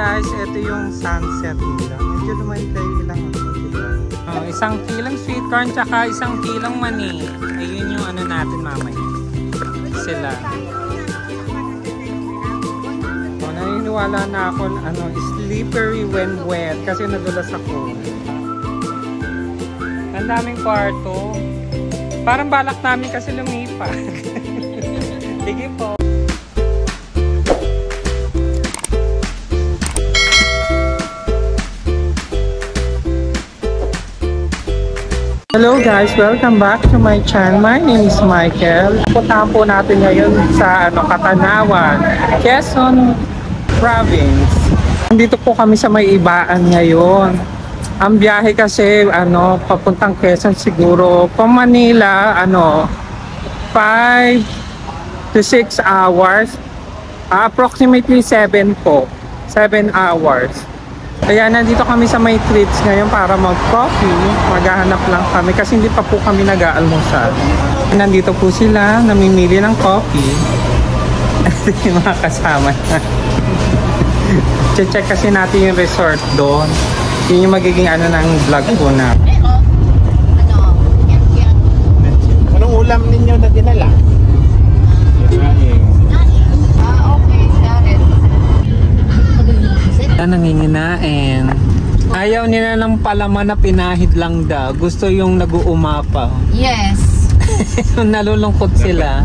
guys, ito yung sunset nila. Medyo lumaylay lang ako, diba? Isang kilong sweet corn tsaka isang kilong mani. Ayun yung ano natin mamaya. Sila. Naniniwala na ako slippery when wet kasi nadulas ako. Ang daming kwarto. Parang balak namin kasi lumipat. Sige po. Hello guys, welcome back to my channel. My name is Michael. Puntahan po natin ngayon sa Katanawan, Quezon Province. Nandito po kami sa may Ibaan ngayon. Ang biyahe kasi papuntang Quezon siguro from Manila 5 to 6 hours. Approximately 7 po. 7 hours. Kaya nandito kami sa may treats ngayon para mag-coffee. Maghahanap lang kami kasi hindi pa po kami nag-aalmusal. Nandito po sila, namimili ng coffee. Ito yung mga kasama na. Check kasi natin yung resort doon. Yun yung magiging ng vlog po na. Anong ulam ninyo na dinala? Nanginginain. Ayaw nila ng palaman na pinahid lang daw. Gusto yung nag-uumapa. Yes. Nalulungkot sila.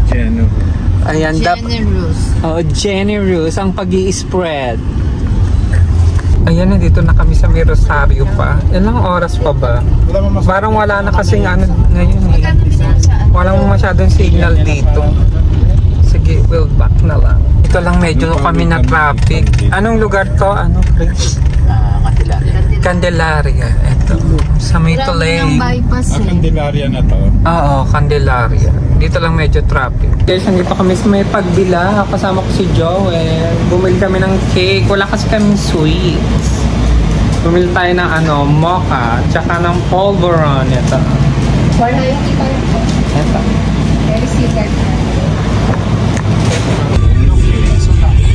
Ayan, generous. Generous ang pag-i-spread. Ayan, nandito na kami sa may Rosario pa. Ilang oras pa ba? Parang wala na kasing ngayon eh. Walang masyadong signal dito. Sige, we'll back na lang. Ito lang medyo kami na traffic. Anong lugar to? Chris? Candelaria. Ito. Sa may Tulay. Candelaria na to. Oo, Candelaria. Dito lang medyo traffic. Guys, nandito kami sa may pagbila. Kasama ko si Joel. Bumili kami ng cake. Wala kasi kaming sweets. Bumili tayo ng mocha. Tsaka ng polvoron. Ito. 495. Ito. Very secret.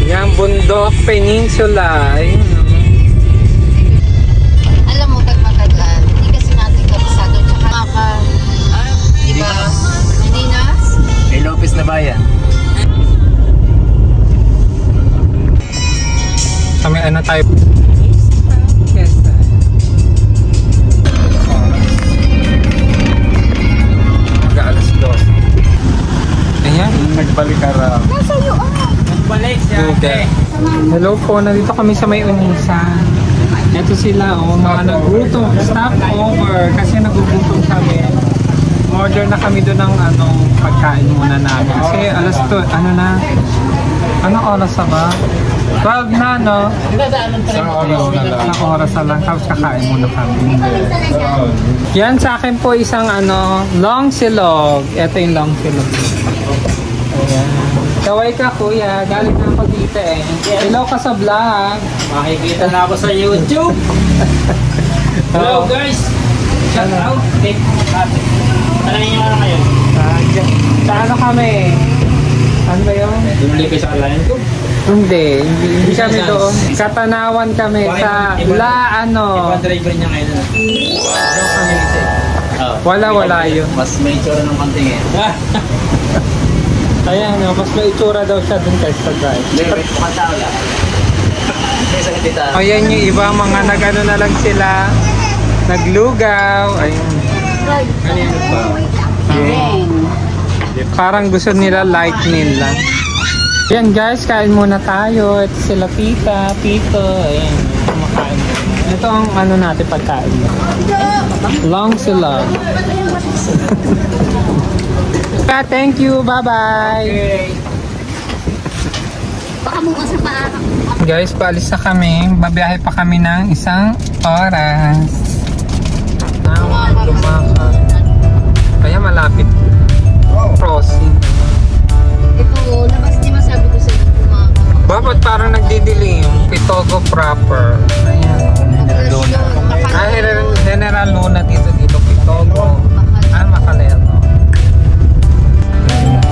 Yan, Bundok Peninsula. Ayun. Alam mo, pag matagal, hindi kasi natin kabisado. Tsaka diba? Hindi na? Kay Lopez na bayan. Kami tayo? Yes. Mag-alas 2. Ayan. Nagbalik ka raw. Nasa'yo, Balik Okay. Hello po, nandito kami sa may Unisan. Ito sila, mga nagutom, stop over kasi nagugutom kami. Order na kami doon ng pagkain muna namin. Kasi alas 2, anong oras na ba? 12 na, no? Isang oras na lang. Isang oras na lang, tapos kakain muna kami. Yan sa akin po isang long silog. Ito yung long silog. Ayan. Kaway ka kuya, galing na ako dito eh. Hello ka sa vlog. Makikita na ako sa YouTube. Hello guys. Shout out. Tanangin nyo na ngayon. Sa kami? Ano ba yun? Bumili kayo sa alayan ko? Hindi kami doon. Katanawan kami sa Ipa-driver niya ngayon. Doon kami. Wala yun. Mas may itsura ng konting eh. Ayan, mas may itsura daw siya dun kay sa drive. Wait, mukhang tao lang. Ayan yung iba, mga nag-ano na lang sila. Naglugaw. Ayun. Ano yan ba? Parang gusto nila lightning lang. Ayan guys, kain muna tayo. Ito sila tita, tito. Ayan, kumakain. Ito ang natin pagkain. Long sila. Thank you, bye-bye. Guys, paalis na kami. Babiyahe pa kami ng isang oras. Kaya malapit. Crossing. Ito, labas di masabi ko sa inyo. Bakit parang nagdidilim? Pitogo proper. Ayan. General Luna dito. Pitogo. Makalero.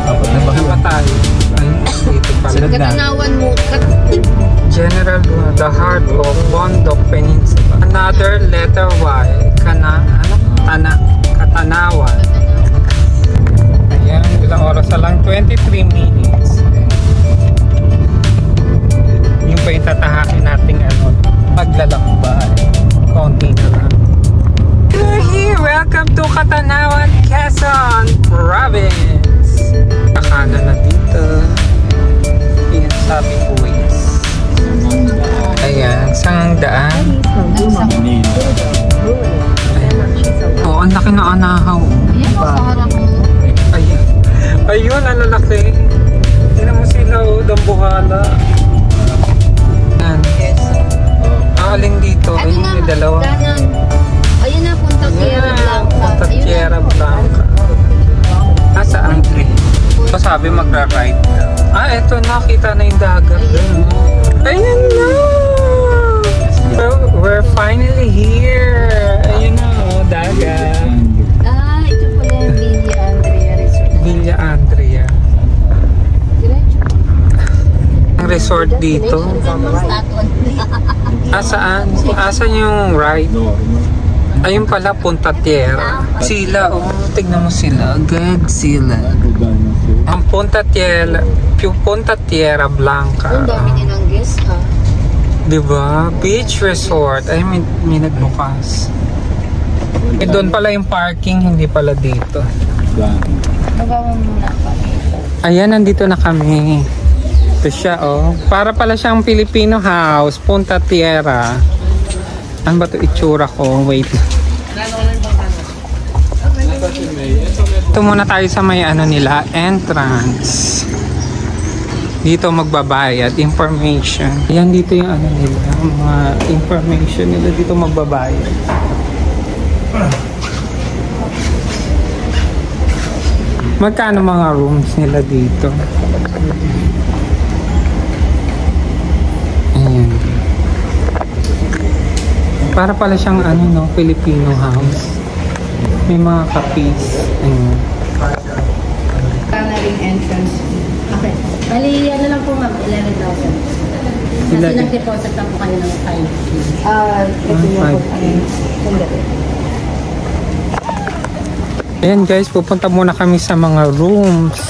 Ano pa tayo? Ay, dito pala. Katanawan mo. General Luna, the heart of Bondok Peninsula. Another letter Y. Katanawan. Ayan, ilang oras na lang? 23 minutes. Yung pa yung tatahakin nating paglalakbay. Konti na lang. We're here! Welcome to Katanawan, Quezon Province! Kakana na dito. Yan sabi ko is. Ayan, saan daan? Oo, ang laki na anahaw. Ayan, sa harap mo. Ayun. Ayun, ang lalaki. Tingnan mo sila, dambuhala. Ayan. Aling dito. Ayun, may dalawa. Ayun na, Punta Tierra Blanca. Punta Tierra Blanca. Saan? So sabi magra-ride. Eto, nakita na yung dagat. Ayun na! We're finally here! Ayun na, dagat. Ito pala yung Villa Andrea Resort. Villa Andrea. Diretso. Ang resort dito. Saan? Asan yung ride? Ayun pala, Punta Tierra. Sila, tignan mo sila. Good sila. Ang Punta Tierra Blanca. Ang dami nilang guest, ha? Diba? Beach resort. Ay, may nagbukas. Doon pala yung parking, hindi pala dito. Magawa muna kami. Ayan, nandito na kami. Ito siya, Para pala siyang Filipino house. Punta Tierra. Ano ba ito itsura ko? Wait. Ito muna tayo sa may nila, entrance. Dito magbabayad, information. Yan dito yung nila, mga information nila dito magbabayad. Magkano mga rooms nila dito? Ayan. Para pala siyang Filipino house. May mga kapis. Ayan. Ring entrance. Okay. Bali, lang po ma'am, 11,000. Kasi nag-deposit lang po kayo ng 5. Ito yung po Ayan guys, pupunta muna kami sa mga rooms.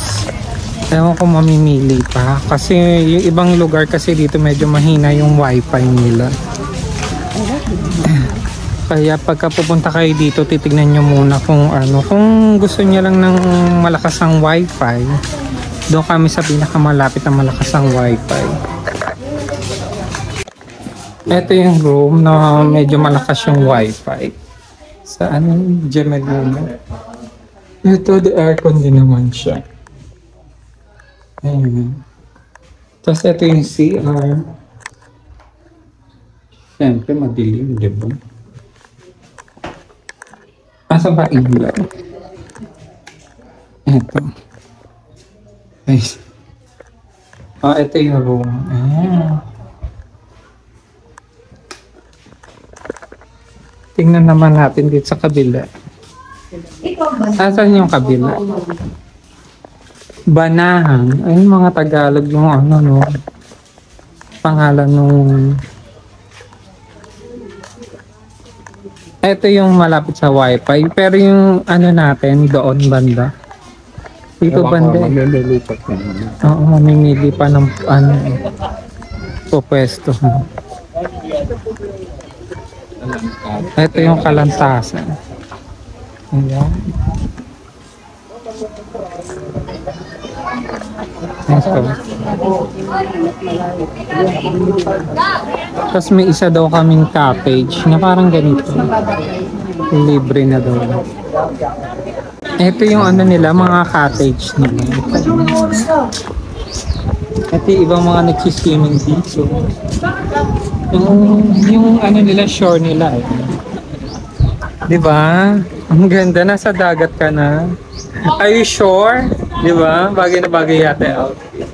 Ewan ko mamimili pa. Kasi yung ibang lugar kasi dito medyo mahina yung wifi nila. Kaya pagka pupunta kayo dito, titignan nyo muna kung kung gusto nyo lang ng malakas ang wifi, doon kami sa pinakamalapit na malakas ang wifi. Ito yung room na medyo malakas yung wifi. Sa Gemeluna. Ito, the aircon din naman siya. Ayan. Tapos ito yung CR. Siyempre, madilim, diba? Asa ba ilaw? Ito. Nice. Ito yung room. Ayan. Tingnan naman natin dito sa kabila. Asan yung kabila? Banahan. Ayun mga Tagalog yung pangalan nung... Ito yung malapit sa wifi, pero yung natin doon banda. Dito banda. Oo, mamimili pa ng pwesto. Ito yung Kalantasan. Ayan. Tapos may isa daw kaming cottage na parang ganito. Libre na daw. Ito yung nila, mga cottage nila. Ito yung ibang mga nagsiswimming dito. Yung nila, shore nila eh. Diba? Ang ganda, nasa dagat ka na. Are you sure? Diba? Bagay na bagay yata yung outfit.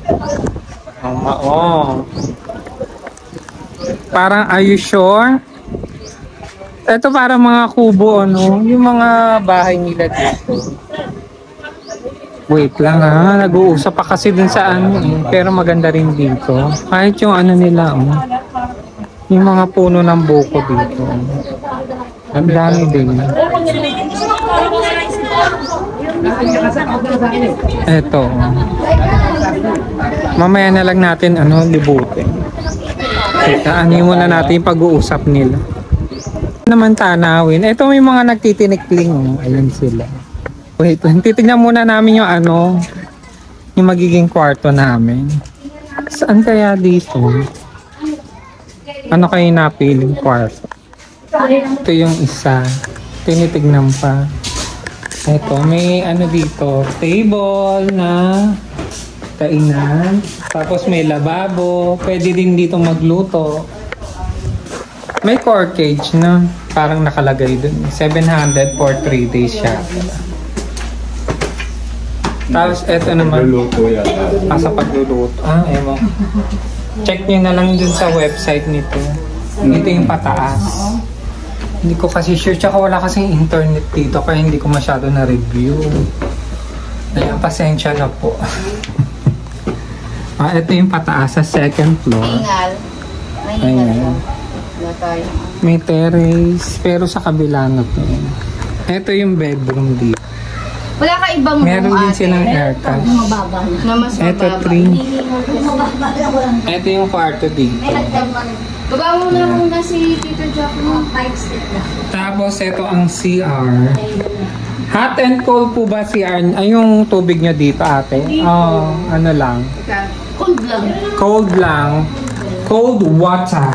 Parang are you sure? Ito parang mga kubo, yung mga bahay nila dito. Wait lang ha, nag-uusap pa kasi dun sa ano eh. Pero maganda rin dito. Kahit yung ano nila, oh. Yung mga puno ng buko dito. Ang dami din. Eto. Mamaya na lang natin libutin. Ano muna natin yung pag-uusap nila. Naman tanawin. Eto may mga nagtitinikling. Ayun sila. Wait, titignan muna namin yung yung magiging kwarto namin. Saan kaya dito? Ano kayo napiling kwarto? Ito yung isa. Tinitignan pa. Ito, may dito. Table na kainan. Tapos may lababo. Pwede din dito magluto. May core cage na parang nakalagay dun. 700 for 3 days siya. Tapos eto naman. Luluto yata. Sa pagluluto. Ewan. Check nyo na lang dun sa website nito. Ito yung pataas. Hindi ko kasi sure. Tsaka wala kasing internet dito kaya hindi ko masyado na-review. Ayan, pasensya na po. Ito yung pataas sa second floor. Ayan. May terrace. Pero sa kabila na to. Ito yung bedroom dito. Wala ka ibang meron din silang aircon. Na mas Ito, 3. Ito yung kwarto dito. Baba muna si Tito Jack mo. Tapos ito ang CR. Hot and cold po ba CR? Ay, yung tubig nyo dito ate? Ano lang? Cold lang. Cold lang. Cold water.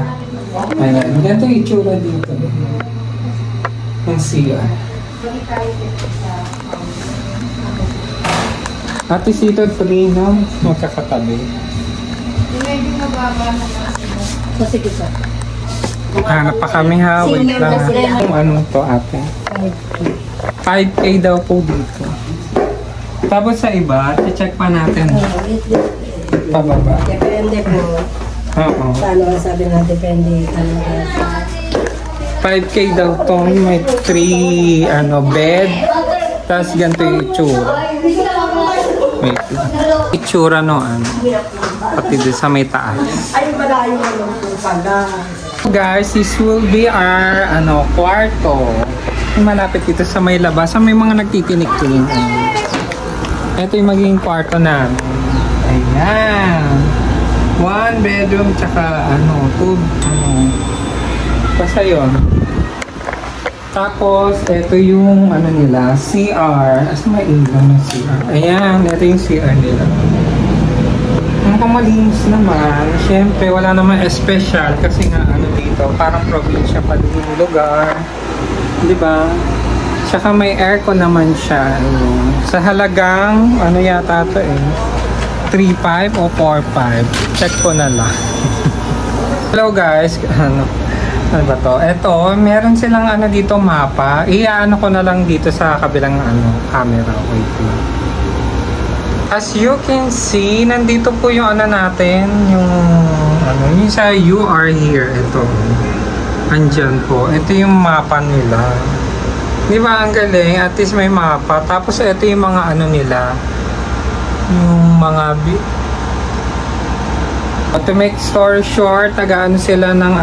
Ayan. Ganito yung itsura dito. Yung CR. At least ito 3, no? Magkakatabi. Medyo mababa na lang. Sige, sir. Hanap pa kami ha. Wait lang. Kung ano to ate? 5K daw po dito. Tapos sa iba, check pa natin. Pababa. Depende po. Oo. Paano ang sabi na depende. 5K daw to. May 3 bed. Tapos ganito yung itsura. Wait lang. Itsura no pati doon sa may taas. Guys, this will be our kwarto. Malapit dito sa may labas. Sa may mga nagtitinik-tinik. Ito yung magiging kwarto namin. Ayan. 1 bedroom tsaka 2 basta yun. Tapos, ito yung nila, CR. Asa may ilaw ng CR? Ayan, ito yung CR nila. Mukhang malinis naman. Siyempre, wala naman special kasi nga dito, parang probinsya pa din yung lugar. Diba? Tsaka may aircon naman siya. Sa halagang, yata ito 3.5 o 4.5. Check ko na lang. Hello guys. Ano ba to? Ito, meron silang dito mapa. Iyaano ko na lang dito sa kabilang camera. Wait lang. As you can see, nandito po yung natin, yung sa You Are Here. Ito. Andyan po. Ito yung mapa nila. Di ba ang galing? At least may mapa. Tapos ito yung mga nila. Yung mga to make story short, sila ng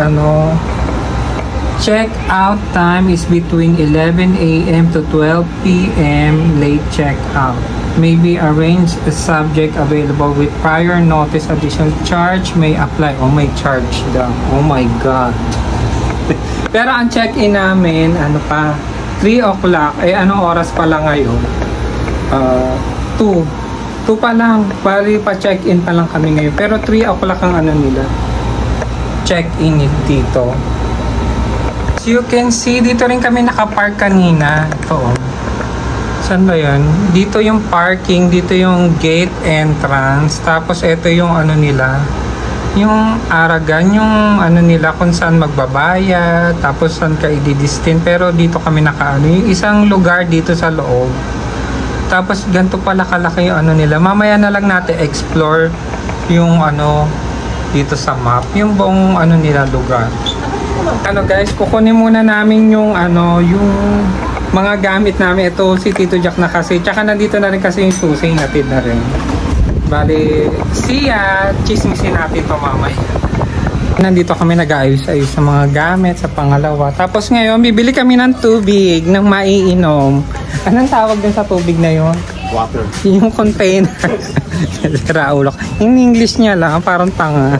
check-out time is between 11 a.m. to 12 p.m. late check-out. May be arranged as subject available with prior notice. Additional charge may apply. Oh, may charge daw. Oh my God. Pero ang check-in namin, 3 o'clock. Anong oras pala ngayon? 2 pa lang. Bali pa check-in pa lang kami ngayon. Pero 3 o'clock ang nila. Check-in dito. As you can see, dito rin kami nakapark kanina. Ito. Saan ba yun? Dito yung parking. Dito yung gate entrance. Tapos ito yung nila. Yung aragan. Yung nila kung saan magbabayad. Tapos saan ka i-distin. Pero dito kami yung isang lugar dito sa loob. Tapos ganito pala kalaki yung nila. Mamaya na lang natin explore yung dito sa map. Yung buong nila lugar. Guys, kukunin muna namin yung yung mga gamit namin. Ito si Tito Jack na kasi. Tsaka nandito na rin kasi yung susi, natin na rin. Bali, siya, chismisin natin ito mamaya. Nandito kami nag-ayos-ayos sa mga gamit sa pangalawa. Tapos ngayon, bibili kami ng tubig, ng maiinom. Anong tawag din sa tubig na yun? Water. Yung container. Raulo. Yung English niya lang, parang tanga.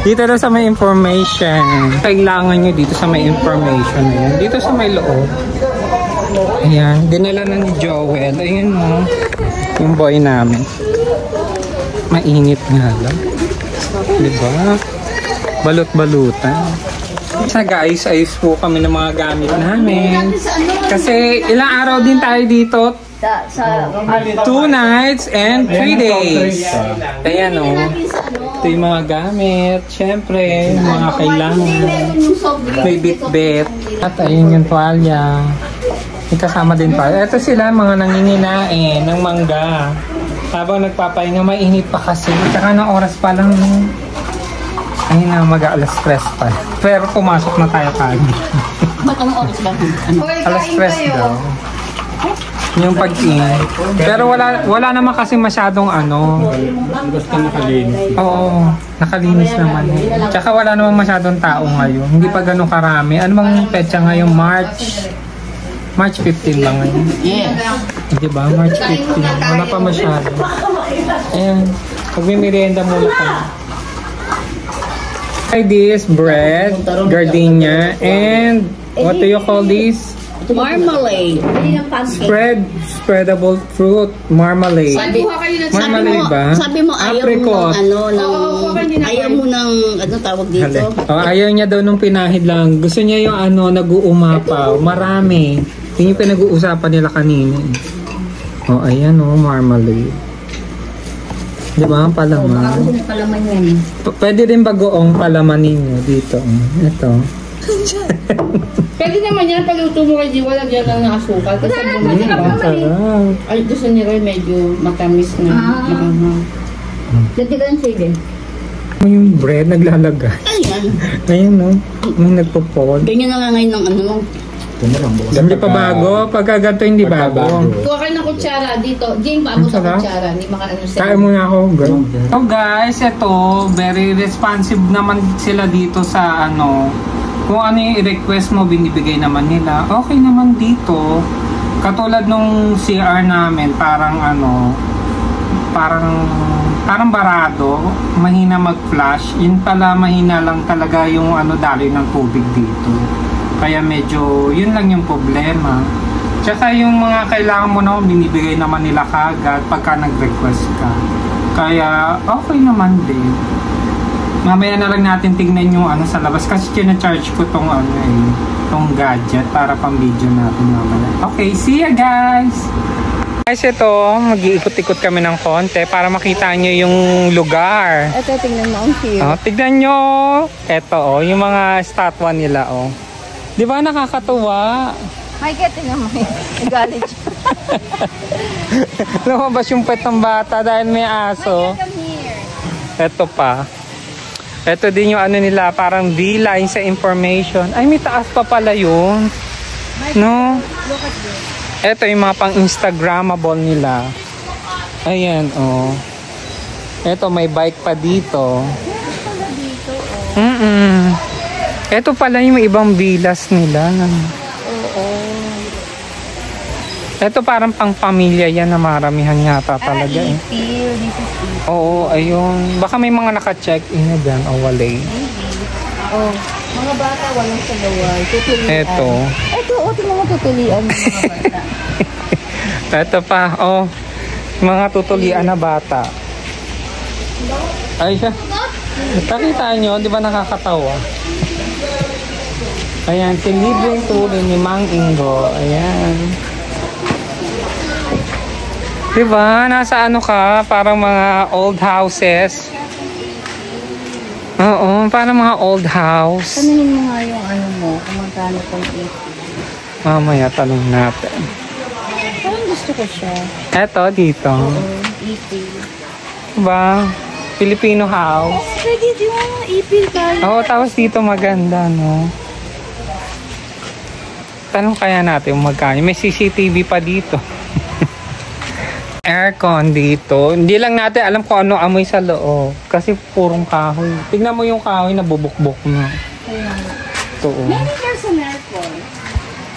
Dito na sa may information. Kailangan nyo dito sa may information na yan. Dito sa may loob. Ayan, dinala na ni Joel. Ayan o. Yung boy namin. Mainit nga lang. Diba? Balot-balutan. Nag-ayos-ayos po kami ng mga gamit namin. Kasi ilang araw din tayo dito. 2 nights and 3 days. Ayan o. Ito yung mga gamit. Siyempre, mga kailangan. May bit-bit. At ayun yung tuwalya. May kasama din tuwalya. Ito sila mga nanginginain ng mangga. Habang nagpapahinga, mainit pa kasi. Tsaka ng oras pa lang. Ayun na, mag-alas 3 pa. Pero pumasok na tayo kagad. Ba't ang oras ba? Alas 3 daw. Yung pag-init. Pero wala naman kasi masyadong ano. Basta nakalinis. Oo, nakalinis naman. Tsaka wala naman masyadong tao ngayon. Hindi pa ganun karami. Ano bang petsa ngayon? March 15 lang ngayon. Yes. Diba? March 15. Wala pa masyado. Ayan. Magmimerienda muna kami. This bread, gardenia, and what do you call this? Marmalade. Spreadable fruit marmalade. Marmalade ba? Sabi mo ayaw Apricot. Ayaw mo ng ano tawag dito? Oh, ayaw niya daw nung pinahid lang. Gusto niya yung ano, nag-uumapaw. Marami. Yun yung pinag-uusapan nila kanina. Oh, ayan oh, marmalade. Di ba? Palaman. Palaman yan. Pwede din bagoong palaman ninyo dito. Ito. Pwede naman yan, paluto mo kay Jiwa, lagyan lang ng asukal. Kasi Sarap. ay, gusto ni Roy medyo matamis na. Dati ka ng sige. Yung bread naglalagay. Ayan. Ayun no. May nagpo-fold. Ganyan na nga ngayon ng ano. Hindi pa bago. Pagka ganito hindi bago. Kuha kayo ng kutsara dito. Jane, bago sa kutsara. Hindi makaano sa'yo. Kaya muna ako, girl. So guys, ito, very responsive naman sila dito sa ano. Kung ano yung i-request mo, binibigay naman nila. Okay naman dito. Katulad nung CR namin, parang ano, parang barado, mahina mag-flash. Yun pala, mahina lang talaga yung ano, daloy ng tubig dito. Kaya medyo, yun lang yung problema. Tsaka yung mga kailangan mo na, binibigay naman nila kagad pagka nag-request ka. Kaya, okay naman din. Mamaya na lang natin tignan yung ano sa labas. Kasi kina-charge ko tong ano tong gadget para pang video natin mamaya. Okay, see ya guys! Guys, ito, mag-iikot-ikot kami ng konti para makita nyo yung lugar. Ito, tingnan mo ang cute. Oh, tignan nyo! Ito, oh, yung mga statwa nila, oh. Di ba nakakatuwa? May tingnan mo. Nagalit siya. Lumabas yung pet ng bata dahil may aso. Ito pa. Ito din yung ano nila, parang V-line sa information. Ay, may taas pa pala yun. No? Ito yung mga pang-Instagrammable nila. Ayan, oh. Ito, may bike pa dito. Ito pala yung ibang bilas nila. Ito parang pang pamilya yan na maramihan yata talaga eh. Oo, ayun. Baka may mga naka-check-in na dyan o walay. Oh, mga bata walang sagawal. Tutulian. Ito. Ito, tingnan mo tutulian ng mga bata. Ito pa, oh. Mga tutulian na bata. Ay siya. Nakita nyo, di ba nakakatawa? Ayan, si libreng turo ni Mang Ingo. Ayan. Diba? Nasa ano ka? Parang mga old houses. Oo, parang mga old house. Tanungin mo nga yung ano mo, kung magkano pang Mamaya tanong natin. Parang gusto ko siya. Eto, dito. Ipil. Diba? Filipino house. Pwede di mo ipil tayo. Oo, tapos dito maganda, no? Tanong kaya natin kung magkano. May CCTV pa dito. Aircon dito. Hindi lang natin alam kung ano amoy sa loob. Kasi purong kahoy. Tignan mo yung kahoy na bubuk-buk na. Ito.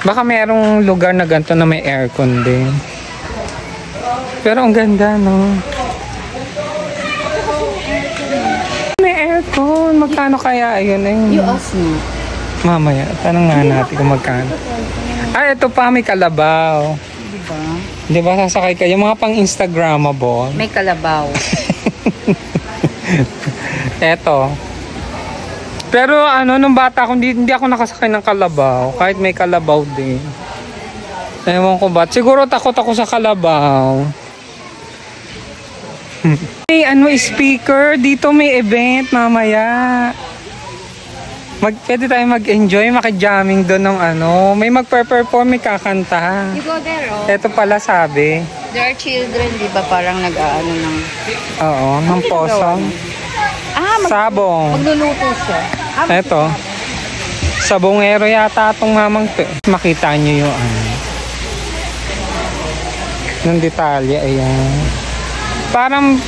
Baka merong lugar na ganito na may aircon din. Pero ang ganda, no? May aircon. Magkano kaya? Ayun, ayun. You ask me. Mamaya, tanong nga natin kung magkano. Ah, ito pa, may kalabaw. Diba? Di ba sasakay kayo? Mga pang Instagrammable. May kalabaw. Eto. Pero ano, nung bata ako, hindi ako nakasakay ng kalabaw. Kahit may kalabaw din. Ewan ko ba? Siguro takot ako sa kalabaw. May ano, speaker. Dito may event mamaya. Pwede tayo mag-enjoy, maki-jamming doon ng ano. May magpe-perform, may kakanta. You go there, oh. Ito pala sabi. There are children, di ba? Parang nag-aano ng... Oo, ng posong. Sabong. Magluluto siya. Ito. Sabongero yata itong mamang to. Makita nyo yung ano. Yung detalye, ayan. Parang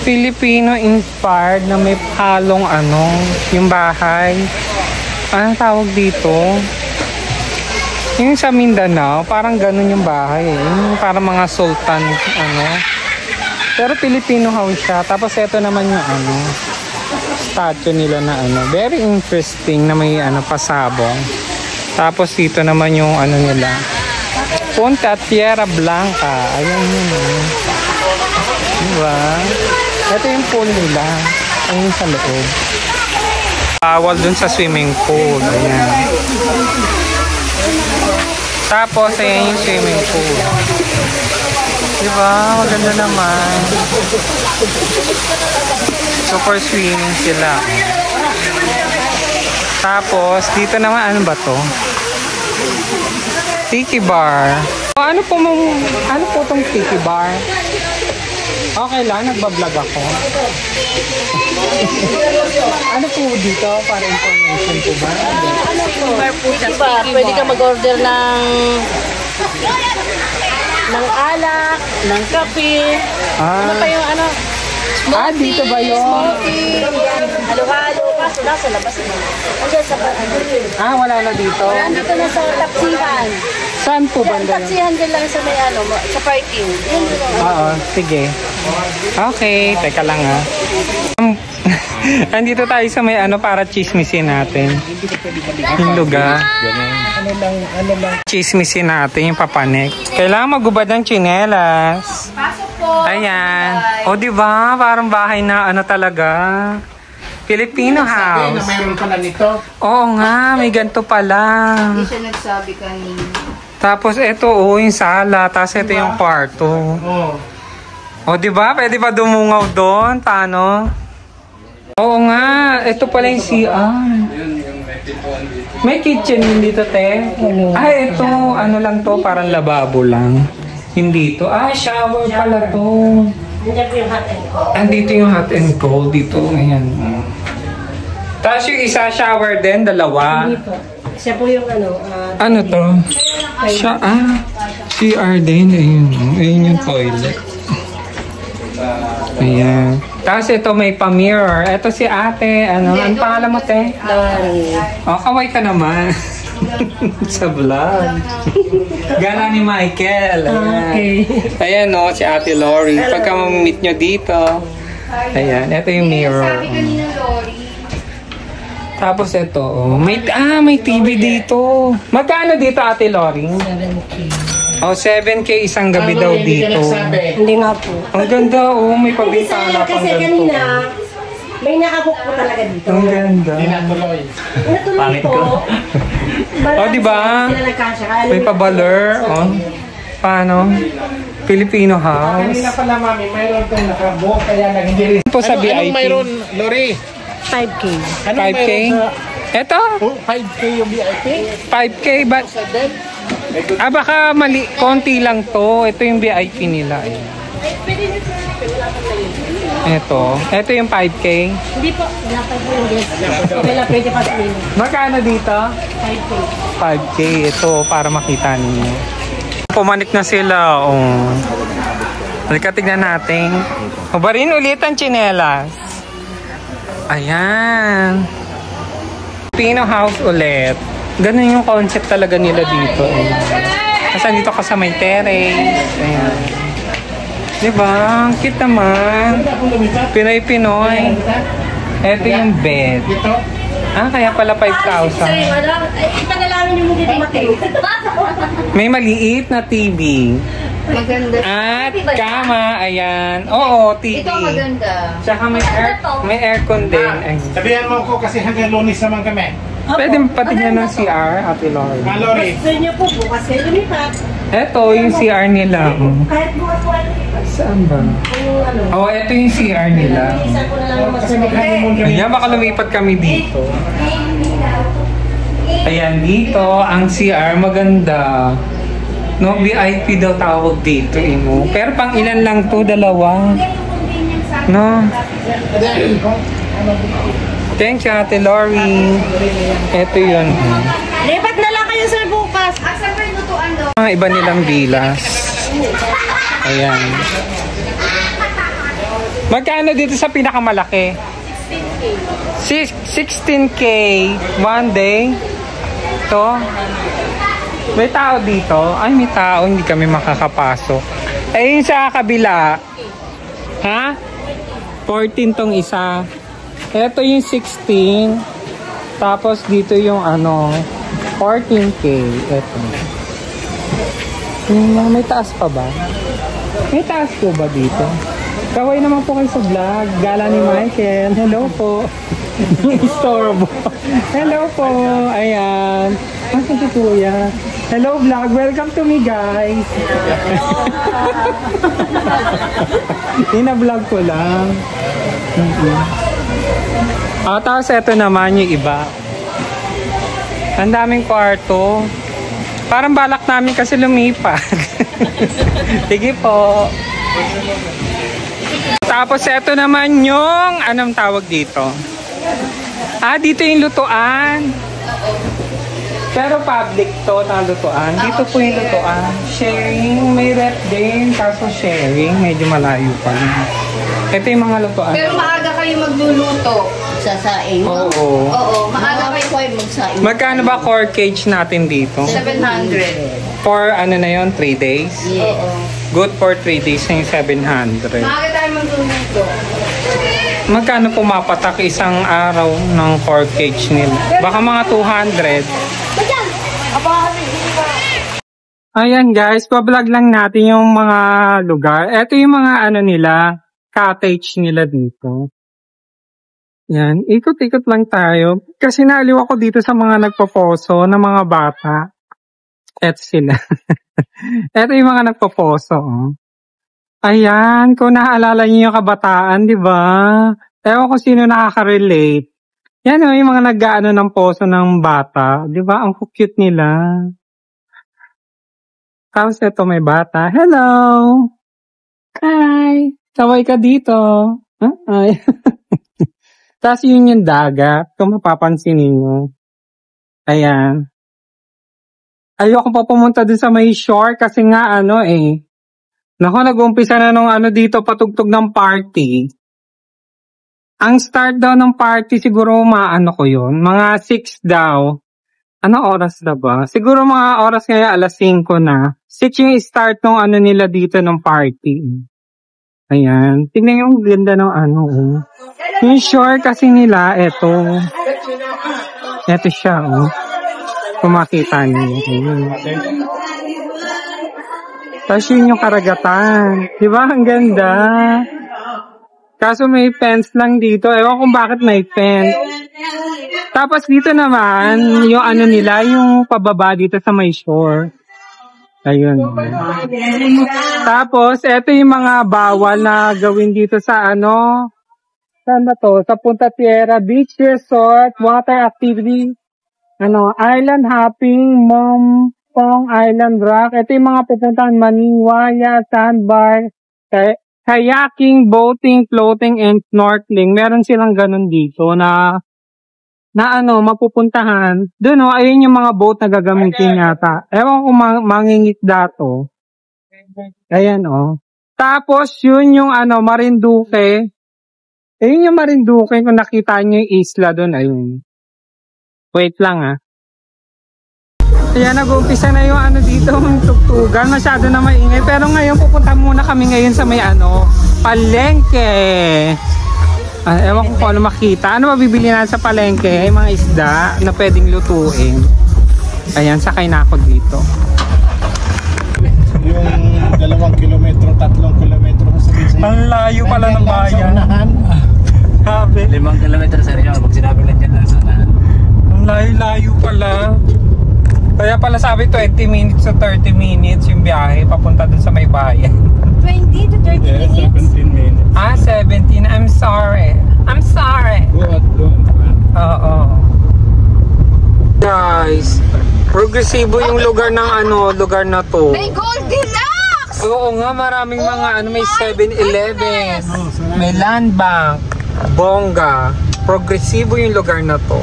Filipino-inspired na may halong ano, yung bahay. Anong tawag dito? Yung sa Mindanao, parang ganun yung bahay eh. Yung parang mga sultan, ano. Pero Filipino house siya. Tapos ito naman yung ano, statue nila na ano. Very interesting na may ano, pasabong. Tapos dito naman yung ano nila. Punta Tierra Blanca. Ayan yun. Diba? Ito yung pool nila. Ayun sa loob. Bawal dun sa swimming pool. Ayan. Tapos, ayan yung swimming pool. Diba? Maganda naman. Super swimming sila. Tapos, dito naman, ano ba to? Tiki bar. Ano po tong tiki bar? Okay lang, nagbablog ako. Ano po dito? Para information po ba? Diba, pwede ka mag-order ng alak, ng kape. Ano pa yung ano? Smoothie, dito ba yun? Smoothie. Halo-halo. Kaso nasa labas na. Andiyan sa Wala na dito. Nandito na sa taksihan. Saan po ba? Yung taksihan dyan lang sa may ano, sa parking. Oo, sige. Okay, teka lang ha. Andito tayo sa may ano para chismisin natin. Yung lugar. Chismisin natin yung papanik. Kailangan magubad ng tsinelas. Pasok po. Ayan. O diba? Parang bahay na ano talaga. Filipino house. Mayroon pala nito. Oo nga, may ganito pala. Hindi siya nagsabi kanina. Tapos ito yung sala. Tapos ito yung kwarto. Oo. O diba? Pwede ba dumungaw doon? Paano? Oo nga. Ito pala yung CR. May kitchen din dito, te. Ito. Ano lang to? Parang lababo lang. Hindi to. Shower pala to. Nandiyan po yung hot and cold. Andito yung hot and cold dito. Ayan. Tapos yung isa shower din, dalawa. Hindi po. Siya po yung ano. Ano to? CR din. Ayun. Ayun yung toilet. Ayan. Tapos ito may pa-mirror. Ito si ate. Ano pangalan mo, te? Kaway ka naman. Sa vlog. Gala ni Michael. Ayan. Okay. Ayan no, si ate Lori. Pagka mamit nyo dito. Ayan. Ito yung mirror. Tapos ito. May TV dito. Magkano dito, ate Lori? 7K. 7K isang gabi daw dito. Hindi nga po. Ang ganda, may pabintana pang Kasi ganito. kanina, may nakabook po talaga dito. Ang ganda. Natuloy. Natuloy po. Diba? May pabaler. Paano? Filipino house. Kanina pala, mami, mayroon kang nakabook, kaya lang hindi rin. Po sa VIP. Anong mayroon, Lori? 5K. Anong 5K? mayroon sa... Eto? 5K yung VIP? 5K but... baka konti lang to. Ito yung VIP nila. Ito yung 5K. Hindi po, wala pa po yung guest. Wala pwede pa sa inyo. Magkano dito? 5K. 5K. Ito, para makita ninyo. Pumanik na sila. Oh. Halika, tignan natin. Hubarin ulit ang tsinelas. Ayan. Pino house ulit. Ganun yung concept talaga nila dito. Eh. Kasi dito ka sa may terrace. Ayan. Diba? Ang cute naman. Pinoy-Pinoy. Ito yung bed. Kaya pala 5,000. Ipanalangin niyo mo dito matulog. May maliit na TV. Maganda. At kama, ayan. Oo, TV. Ito maganda. Tsaka may aircon din. Ay. Sabihan mo ko kasi hanggang Lunes naman kami. Pwede patingnan ng CR, Ate Lori. Lori. Gusto niyo po bukas kayo lumipat. Ito yung CR nila. Kahit bukas po ay lumipat. Saan ba? Kung ano. Ito yung CR nila. Isa ko na lang yung Kasi masunod. mag-honeymoon kami. Ayan, baka lumipat kami dito. Ayan, dito ang CR maganda. No, VIP daw tawag dito, mo. Pero pang ilan lang to, 2. No? Thank you, Ate Lori. Ito yun. Lipat na lang kayo sir bukas. Mga iba nilang bilas. Ayan. Magkano dito sa pinakamalaki? 16K. 1 day. Ito. May tao dito? Ay, may tao. Hindi kami makakapasok. Yung sa kabila. Ha? 14 tong isa. Ito yung 16. Tapos dito yung 14K. Ito. May taas pa ba? May taas po ba dito? Kaway naman po kayo sa vlog. Gala ni Michael. Hello po. Istorbo. Hello po. Ayan. Masa si Kuya? Hello vlog. Welcome to me guys. Ina-vlog ko lang. Tapos ito naman yung iba. Ang daming kwarto. Parang balak namin kasi lumipat. Sige po. Tapos ito naman yung anong tawag dito? Dito yung lutuan. Pero public to na lutuan. Dito po yung lutuan. Sharing. May rep din. Kaso sharing. Medyo malayo pa. Ito yung mga lutuan. Pero maaga kayo magluluto. Sasaing. Oo. Oo, maaga kayo magsaing. Magkano ba core cage natin dito? 700. For ano na yon 3 days? Yes. Good for 3 days na yung 700. Maaga tayo magluluto. Magkano pumapatak isang araw ng core cage nila? Baka mga 200. Ayan guys, pa-vlog lang natin yung mga lugar. Ito yung mga nila, cottage nila dito. Yan, ikot-ikot lang tayo. Kasi naaliw ako dito sa mga nagpo-poso ng mga bata. Eto sila. Eto yung mga nagpo-poso. Oh. Ayan, kung naaalala niyo yung kabataan, di ba? Ewan ko sino nakaka-relate. Yan yung mga nag-aano ng poso ng bata. Di ba? Ang cute nila. Tapos ito may bata. Hello! Hi! Saway ka dito. Ay. Tapos yun yung dagat. Kung mapapansin niyo. Ayan. Ayoko pa pumunta dun sa may shore kasi nga Naku, nag-umpisa na nung dito patugtog ng party. Ang start daw ng party siguro ko yun. Mga 6 daw. Ano oras na ba? Siguro mga oras kaya 5 na. 6 yung start ng nila dito ng party. Ayan. Tingnan yung ganda ng Yung shore kasi nila, eto. Eto siya, Kung makita niyo. Tapos yun yung karagatan. Diba? Ang ganda. Kaso may fence lang dito. Ewan kung bakit may fence. Tapos dito naman, yung nila, yung pababa dito sa may shore. Ayun. Tapos, eto yung mga bawal na gawin dito sa saan ba to? Sa Punta Tierra Beach Resort, water activity, island hopping, Pong Island Rock. Ito yung mga pupuntahan, Maniwaya, Sandbar, kayaking, boating, floating, and snorkeling. Meron silang ganun dito na mapupuntahan. Doon ayun yung mga boat na gagamitin yata. Ewan ko mangingisda to. Ayan Tapos yun yung Marinduque. Ayun yung Marinduque kung nakita nyo yung isla doon. Ayun. Wait lang Ayan, nag-uumpisa na yung dito, yung tugtugan. Masyado na maingay. Pero ngayon, pupunta muna kami ngayon sa may palengke. Ewan ko kung ano makita. Ano mabibili na sa palengke? Mga isda na pwedeng lutuin. Ayan, sakay na ako dito. Yung 2 kilometro, 3 kilometro sa Ang layo pala ng bayan. Sabi. 5 kilometro sa rin pag sinabi lang dyan lang sa unahan. Ang layo-layo pala. Kaya pala sabi 20 minutes to 30 minutes yung biyahe papunta dun sa may bayan. 20 to 30 minutes? 17 minutes. 17. I'm sorry. Oo. Guys, progresibo yung lugar ng lugar na to. May Goldilocks! Oo nga, maraming mga may 7-Eleven, may land bank, bongga. Progresibo yung lugar na to.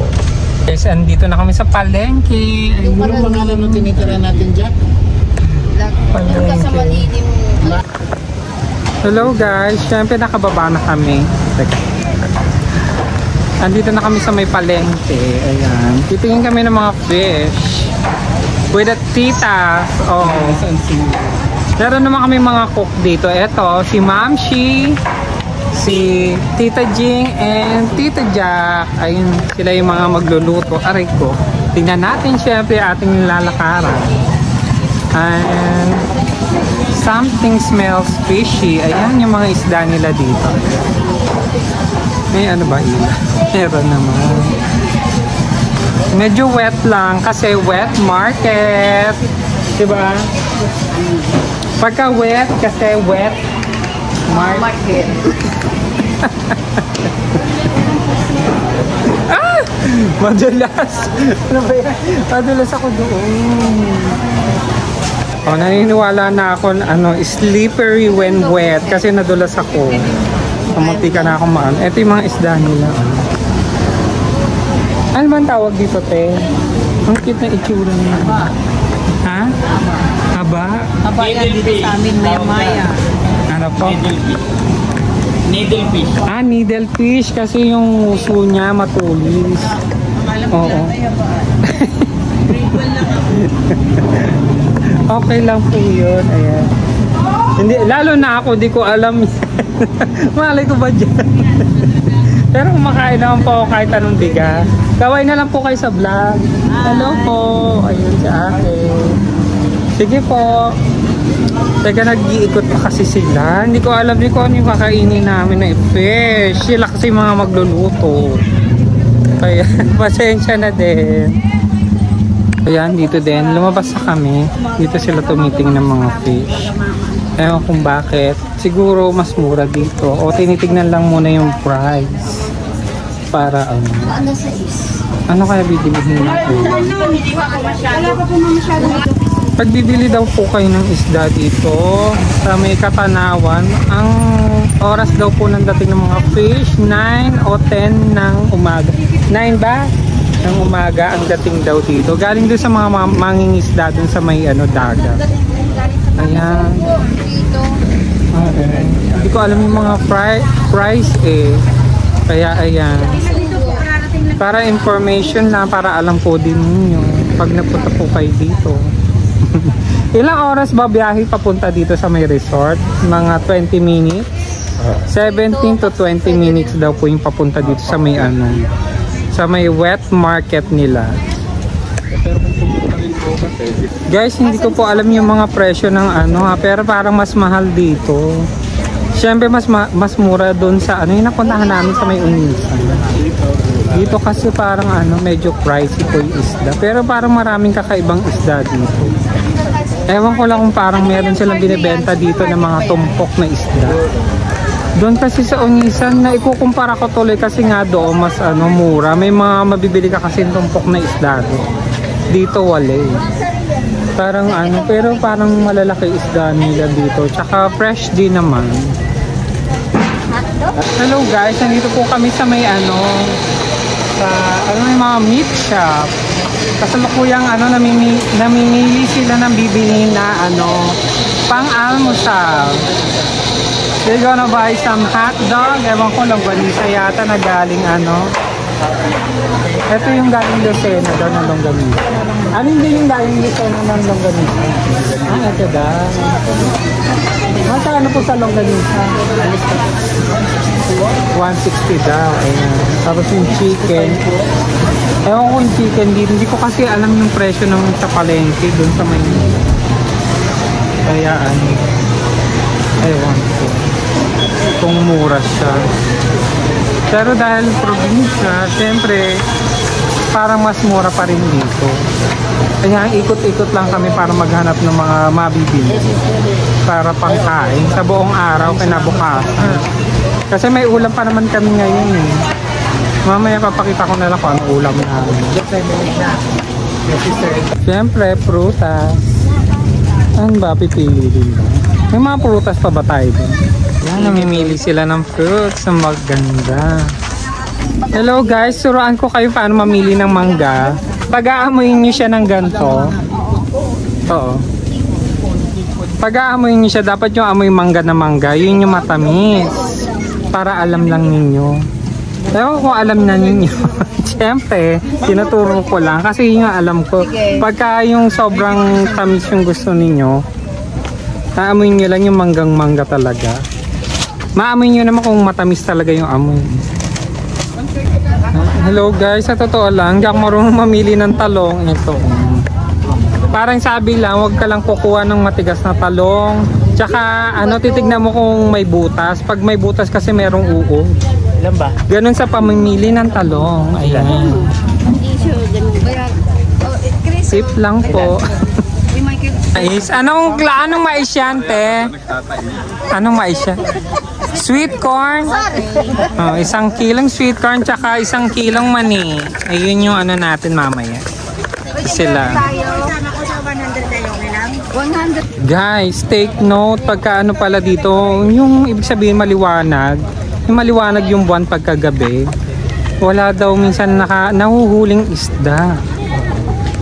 Guys, andito na kami sa palengke. Yung pangalan ng tinitira natin dyan? Yung kasama lilim. Hello guys, syempre nakababa na kami. Andito na kami sa may palengke. Ayan, titingin kami ng mga fish with the titas. Meron naman kami mga cook dito. Eto, si Mamshi, si Tita Jing, and Tita Jack. Ayun, sila yung mga magluluto. Aray ko. Tingnan natin syempre ating lalakaran. And something smells fishy. Ayan yung mga isda nila dito. May ba ila? Meron naman. Medyo wet lang kasi wet market. Diba? Pagka wet kasi wet market. Madulas. Ano ba yan? Madulas ako doon. Naniniwala na ako slippery when wet kasi nadulas ako. Kamunti ka na ako Ito yung mga isda nila. Ano ba ang tawag dito, te? Ang cute na itsura nila. Ha? Haba? Haba yan dito sa amin, maya-maya. Ano po? Needlefish. Needlefish kasi yung uso niya matulis. Oo. Okay lang po yun. Ayan. Hindi, lalo na ako, di ko alam. Malay ko ba dyan? Pero kumakain naman po ako kahit anong bigas. Kaway na lang po kayo sa vlog. Hello po. Ayun si ate. Sige po. Teka, nag-iikot pa kasi sila. Hindi ko alam ko ano yung kakainin namin na fish. Sila kasi mga magluluto. Kaya, pasensya na din. Ayan, dito din. Lumabas na kami. Dito sila tumiting ng mga fish. Ewan kung bakit. Siguro mas mura dito. O tinitignan lang muna yung price. Para ano kaya bibilihin natin? Pag bibili daw po kayo ng isda dito sa may Katanawan, ang oras daw po ng dating ng mga fish 9 o 10 ng umaga. 9 ba? Ng umaga ang dating daw dito. Galing doon sa mga mangingisda doon sa may dagat. Ayan. Okay. Hindi ko alam yung mga price Kaya ayan. Para information lang, para alam po din ninyo pag napunta po kayo dito. Ilang oras ba biyahe papunta dito sa may resort? Mga 20 minutes? 17 to 20 minutes daw po yung papunta dito sa may sa may wet market nila. Guys, hindi ko po alam yung mga presyo ng pero parang mas mahal dito. Siyempre mas mura doon sa yung napuntahan namin sa may Unisan. Dito kasi parang medyo pricey po yung isda. Pero parang maraming kakaibang isda dito. Ewan ko lang kung parang meron silang binibenta dito ng mga tumpok na isda. Doon kasi sa Unisan na ikukumpara ko tuloy kasi nga doon mas mura. May mga mabibili ka kasi tumpok na isda doon. Dito wala Parang pero parang malalaki isda nila dito. Tsaka fresh din naman. Hello guys, nandito po kami sa may may mga meat shop. Kasalukuyang namimili sila ng bibili na pang-almusal. They're gonna buy some hot dog. Ewan ko, longganisa yata na galing Ito yung galing Lucena daw na longganisa. Ano hindi yung galing Lucena ng longganisa? Ito daw. Magkano po sa longganisa? 160 daw. Ayan. Tapos yung chicken. Ewan ko yung chicken dito. Hindi ko kasi alam yung presyo ng sa palengke doon sa Maynila. Kaya ewan ko kung mura siya. Pero dahil probinsya, siyempre parang mas mura pa rin dito. Kaya ikot-ikot lang kami para maghanap ng mga mabibili para pangkain sa buong araw kinabukasan. Kasi may ulam pa naman kami ngayon eh. Mamaya papakita ko na lang kung ano ulam namin. Siyempre, prutas. Ano ba? Pipili din ba? May mga prutas pa ba tayo din? Yan, namimili sila ng fruits na maganda. Hello guys, suruan ko kayo paano mamili ng mangga. Pag-aamoyin nyo siya ng ganito. Oo. Pag-aamoyin nyo siya, dapat yung amoy mangga na mangga. Yun yung matamis. Para alam lang ninyo. Pero kung alam na ninyo, siyempre, tinuturo ko lang. Kasi yun yung alam ko. Pagka yung sobrang tamis yung gusto ninyo, naamoy nyo lang yung manggang mangga talaga. Maamoy nyo naman kung matamis talaga yung amoy. Hello guys, sa totoo lang, hindi ako marunong mamili ng talong. Ito. Parang sabi lang, huwag ka lang kukuha ng matigas na talong. Tsaka titignan mo kung may butas. Pag may butas kasi merong uod. Ilan ba? Ganun sa pamimili ng talong. Ayan. Sip lang po. Anong mais yan, te? Anong mais yan? Sweet corn. Oh, 1 kilong sweet corn tsaka 1 kilong mani. Ayun yung natin mamaya. Sila. Guys, take note pagka pala dito, yung ibig sabihin maliwanag. Yung maliwanag yung buwan pagkagabi. Wala daw minsan nahuhuling isda.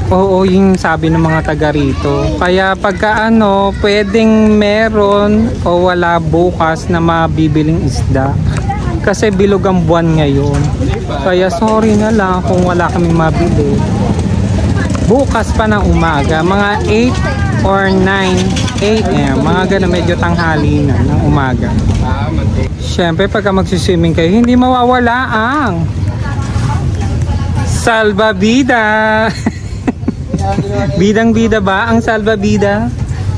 Oo, yung sabi ng mga taga rito. Kaya pagka pwedeng meron o wala bukas na mabibiling isda. Kasi bilog ang buwan ngayon. Kaya sorry na lang kung wala kaming mabili. Bukas pa ng umaga, mga 8 or 9 AM, mga ganun, medyo tanghali na ng umaga. Siyempre pagka magsiswimming kayo, hindi mawawala ang salbabida. Bidang-bida ba ang salbabida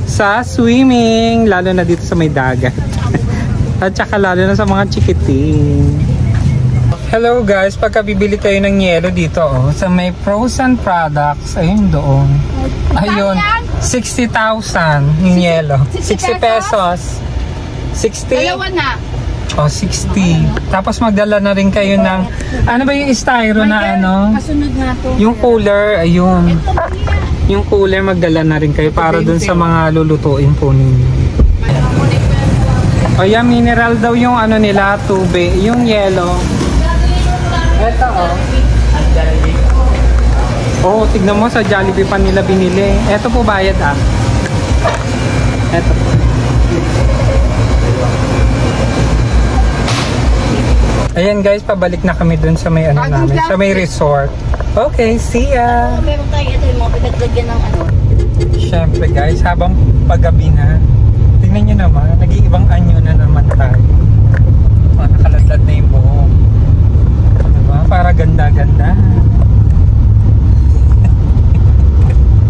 sa swimming, lalo na dito sa may dagat. At saka lalo na sa mga chikiting. Hello guys, pagka bibili kayo ng yelo dito sa may frozen products, ayun doon. Ayun, 60,000 yung yelo. 60 pesos. 60? Dalawa na. 60. Tapos magdala na rin kayo ng ano ba yung styro na Kasunod na to. yung cooler, ayun. Yung cooler magdala na rin kayo para dun sa mga lulutuin po ninyo. O yan, mineral daw yung nila, tubig, yung yellow. Eto tignan mo, sa Jollibee pa nila binili. Eto po bayad Eto po. Ayan guys, pabalik na kami dun sa may namin, sa may resort. Okay, see ya! Meron tayo ito yung mga pinaglagyan ng Siyempre guys, habang paggabi na, tingnan nyo naman, nag-iibang anyo na naman tayo. Nakaladlad na yung buhok. Diba? Para ganda-ganda.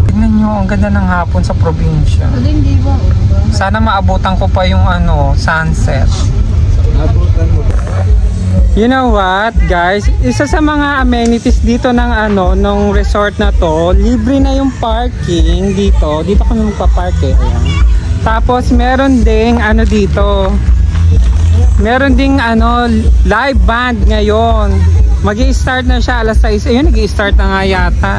Tingnan nyo, ang ganda ng hapon sa probinsya. Hindi ba? Sana maabutan ko pa yung sunset. Abutan mo. You know what guys, isa sa mga amenities dito ng nung resort na to, libre na yung parking dito. Dito kami magpa-park ayan. Tapos meron ding dito. Meron ding live band ngayon. Magi-start na siya alas 6. Ayun, nag-i-start na nga yata.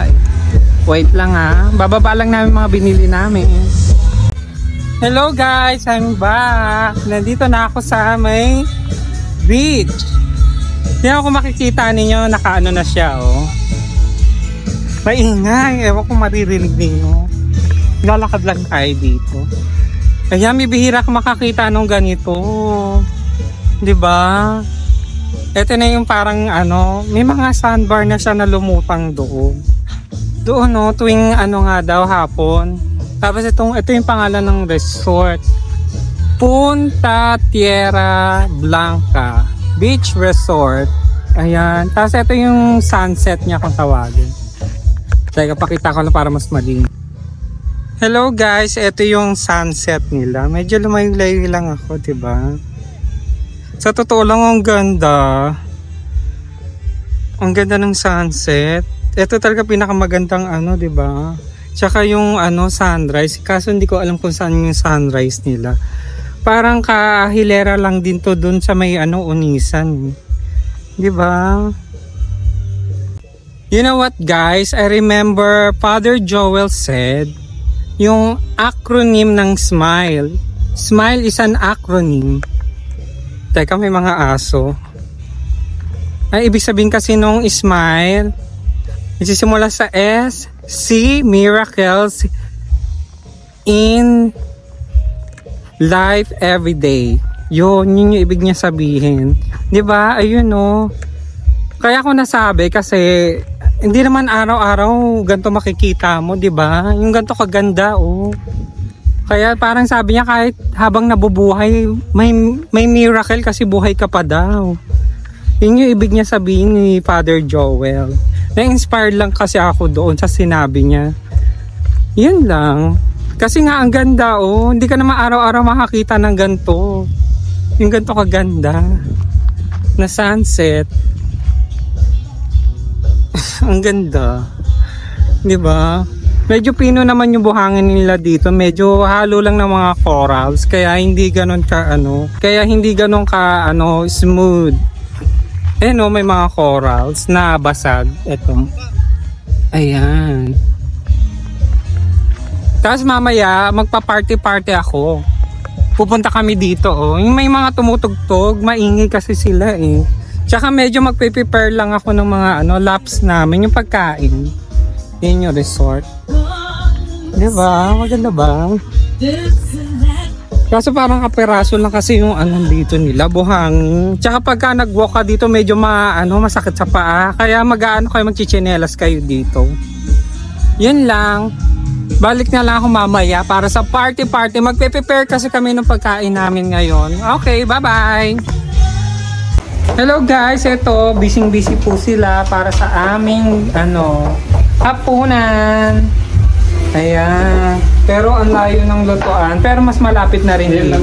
Wait lang bababa lang namin mga binili namin. Hello guys, I'm back. Nandito na ako sa may Beach. Yan kung makikita ninyo, nakaano na siya, oh. Maingay. Ewan kung maririnig ninyo. Lalakad lang tayo dito. Kaya may bihira kang makakita nung ganito. Diba? Ito na yung parang ano, may mga sandbar na siya na lumutang doon. Doon, no, tuwing ano nga daw, hapon. Tapos ito yung pangalan ng resort. Punta Tierra Blanca Beach Resort. Ayan. Tapos ito yung sunset niya kung tawagin. Teka, pakita ko lang para mas malinis. Hello guys, ito yung sunset nila. Medyo lumayo-layo lang ako, diba? Sa totoo lang, ang ganda. Ang ganda ng sunset. Ito talaga pinakamagandang ano, diba? Tsaka yung ano, sunrise. Kaso hindi ko alam kung saan yung sunrise nila. Parang kahilera lang din to dun sa may ano, Unisan. Diba? You know what guys? I remember Father Joel said, yung acronym ng SMILE. SMILE is an acronym. Teka, may mga aso. Ay, ibig sabihin kasi nung SMILE, isisimula sa S, C, miracles in life every day. Yun yung ibig niya sabihin. 'Di ba? Ayun, no. Kaya ako nasabi kasi hindi naman araw-araw ganito makikita mo, 'di ba? Yung ganito kaganda, oh. Kaya parang sabi niya kahit habang nabubuhay, may miracle kasi buhay ka pa daw. Yun yung ibig niya sabihin ni Father Joel. Na-inspired lang kasi ako doon sa sinabi niya. Yun lang. Kasi nga ang ganda, oh. Hindi ka naman araw-araw makakita ng ganito. Yung ganito kaganda na sunset. Ang ganda. 'Di ba? Medyo pino naman yung buhangin nila dito. Medyo halo lang ng mga corals, kaya hindi ganoon ka ano, smooth. No, may mga corals na basag. Ito. Ayan. Tapos mamaya, magpa-party-party ako. Pupunta kami dito, oh. Yung may mga tumutugtog, maingay kasi sila, eh. Tsaka medyo magpe-prepare lang ako ng mga laps namin, yung pagkain. Yun yung resort. Diba? Maganda ba? Kaso parang kaperaso lang kasi yung dito nila, buhangin. Tsaka pagka nag-walk ka dito, medyo masakit sa paa. Kaya kayo, magchichinelas kayo dito. Yun lang. Balik na lang ako mamaya para sa party. Magpe-prepare kasi kami ng pagkain namin ngayon. Okay, bye-bye! Hello guys, ito, busy po sila para sa aming hapunan. Ayan. Pero ang layo ng lutuan, pero mas malapit na rin dito.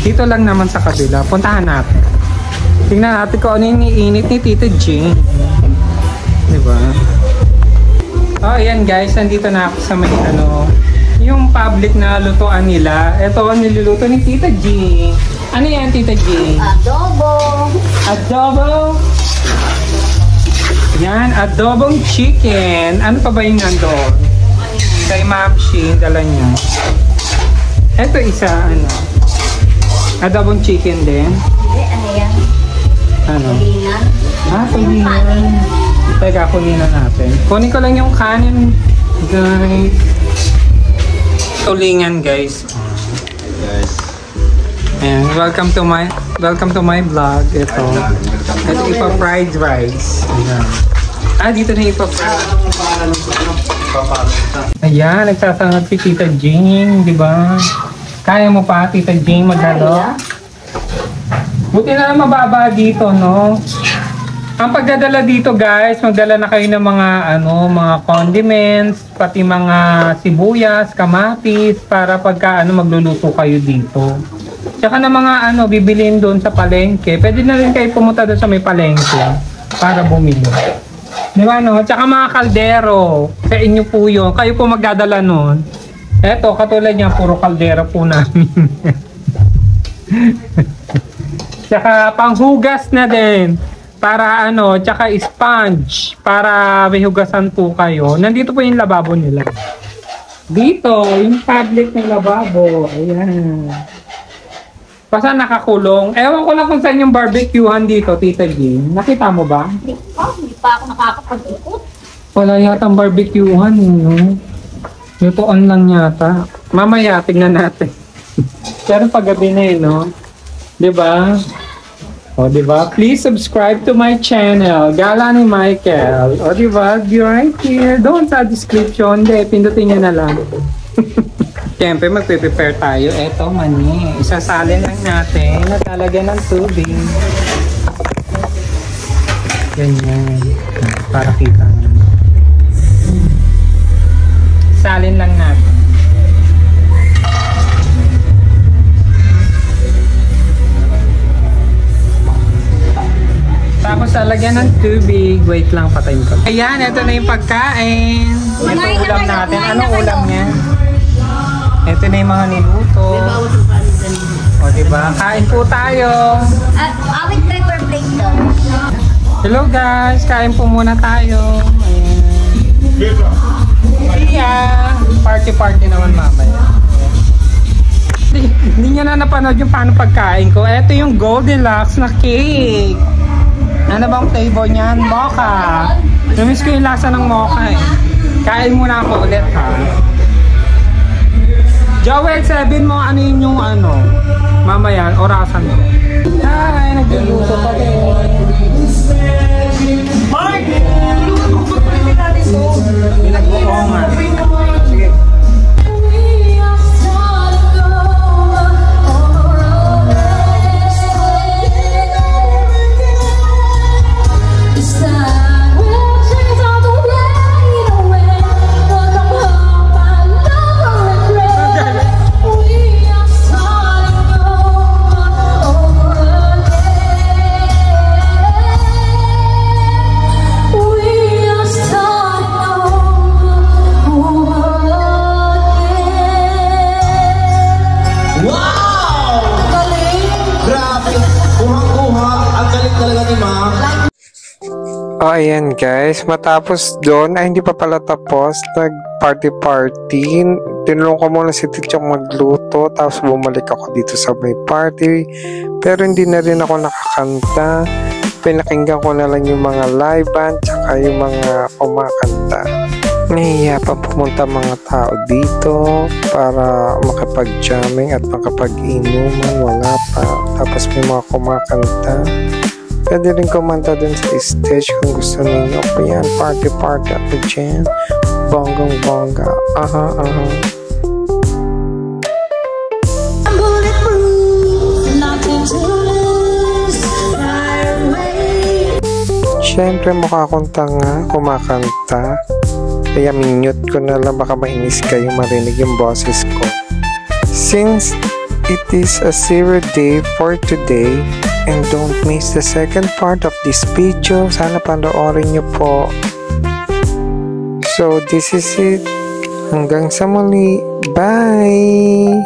Dito lang naman sa kabila. Puntahan natin. Tingnan natin kung ano yung iniinit ni Tita Jane. Diba? Oh, ayan guys, nandito na ako sa may yung public na lutuan nila. Ito ang niluluto ni Tita G. Ano yan, Tita G? Adobo. Adobo? Yan, adobong chicken. Ano pa ba yung nandun? Kay Ma'am Sheen, dala niya. Ito isa, adobong chicken din. Ano yan? Tulingan. Tulingan. Teka, kunin na natin. Kunin ko lang yung kanin, guys. Tulingan, guys. And welcome to my vlog. Ito ipa-fried rice. Dito na ipa-fried. Ayan, nagsasangag si Tita Jane, di ba? Kaya mo pa, Tita Jane, maghalo? Buti na lang mababa dito, no? Ang pagdadala dito guys, magdala na kayo ng mga mga condiments, pati mga sibuyas, kamatis para pagka magluluto kayo dito. Tsaka na mga bibilin doon sa palengke. Pwede na rin kayo pumunta doon sa may palengke para bumili. Di ba Tsaka mga kaldero, sa inyo po yun. Kayo po magdadala noon. Eto, katulad niya, puro kaldero po namin. Tsaka panghugas na din. Para tsaka sponge para may hugasan po kayo. Nandito po yung lababo nila. Dito, yung public ng lababo. Ayan. Basta nakakulong. Ewan ko lang kung saan yung barbecuehan dito, Tita Jean. Nakita mo ba? Hindi pa ako nakakapag-ikot. Wala yatang barbecuehan, no? Lutoan lang yata. Mamaya, tignan natin. Pero paggabi na no? Diba? O, diba? Please subscribe to my channel, Gala ni Michael. O, diba? Be right here. Doon sa description. Hindi, pindutin nyo na lang. Siyempre, magpe-prepare tayo. Eto, mani. Isasalin lang natin. Natalagyan ng tubig. Ganyan. Para kita naman. Salin lang natin. Tapos lalagyan ng tubig. Wait lang, patayin ko. Ayan, ito na yung pagkain. Ito ulam natin. Anong ulam niya? Ito na yung mga niluto. O, diba? Kain po tayo. I will prepare plate daw. Hello guys, kain po muna tayo. Yeah. Party naman mamaya. Hindi nyo na napanood yung paano pagkain ko. Ito yung Goldilocks na cake. Ano bang flavor niyan? Mocha. Namiss ko yung lasa ng mocha eh. Kain muna ako ulit ha. Joel, sabihin mo ano yun yung ano. Mamaya, orasan mo. Hi, nagluluto pa rin. Mark! Pinagbuko nga. Sige. Oh, ayan guys, matapos doon, ay hindi pa pala tapos, nag-party. Tinulong ko muna si Tichong magluto, tapos bumalik ako dito sa may party. Pero hindi na rin ako nakakanta. Pinakinggan ko na lang yung mga live band, tsaka yung mga kumakanta. Nahiya pa pumunta mga tao dito para makapag-jamming at makapag-inuman, wala pa. Tapos may mga kumakanta. Pwede rin kumanta dun sa stage kung gusto ninyo. Ayan, party ako dyan. Bonggang-bongga. Aha. Siyempre mukha akong tanga, kumakanta. Kaya minute ko na lang, baka mainis kayo marinig yung boses ko. Since it is a 0 day for today, and don't miss the second part of this video. Sana panoorin nyo po. So, this is it. Hanggang sa muli. Bye!